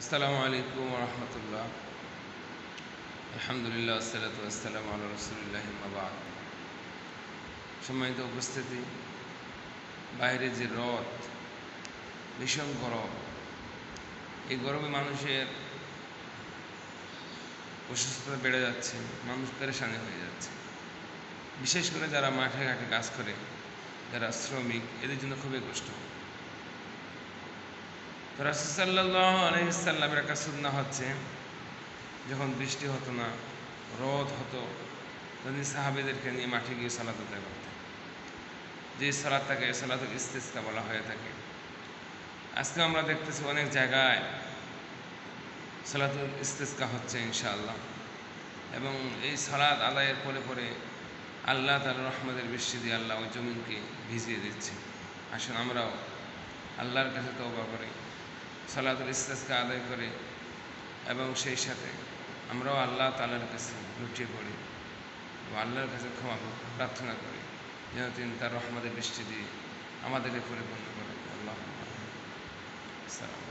আসসালামু আলাইকুম ওয়া রাহমাতুল্লাহ। আলহামদুলিল্লাহ ওয়াসসালাতু ওয়াসসালামু আলা রাসূলিল্লাহ আম্মা বা'দ। সম্মানিত উপস্থিতি, বাইরে যে রোদ, ভীষণ গরম। এই গরমে মানুষের অসুস্থতা বেড়ে যাচ্ছে, মানুষ পেরেশানি হয়ে যাচ্ছে। বিশেষ করে যারা মাঠে ঘাটে কাজ করে, যারা শ্রমিক, এদের জন্য খুবই কষ্ট। তো রাসূল সাল্লাল্লাহু আলাইহি ওয়াসাল্লামের একটা সুন্নাহ হচ্ছে, যখন বৃষ্টি হতো না, রোদ হতো, তখন সাহাবীদেরকে নিয়ে মাঠে গিয়ে সালাত আদায় করতেন। যে সালাতটাকে সালাতুল ইস্তিসকা বলা হয়ে থাকে। আজকে আমরা দেখতেছি অনেক জায়গায় সালাতুল ইস্তিসকা হচ্ছে ইনশাআল্লাহ, এবং এই সালাত আদায়ের পরে পরে আল্লাহ তাআলার রহমতের বৃষ্টি দিয়ে আল্লাহ ওই জমিনকে ভিজিয়ে দিচ্ছে। আসুন আমরাও আল্লাহর কাছে তওবা করি, সালাতুল ইস্তিসকা আদায় করে, এবং সেই সাথে আমরাও আল্লাহ তাআলার কাছে লুটিয়ে পড়ি এবং আল্লাহর কাছে ক্ষমা প্রার্থনা করি, যেন তিনি তার রহমতের বৃষ্টি দিয়ে আমাদেরকে পরিপূর্ণ করেন। আল্লাহ। আসসালাম।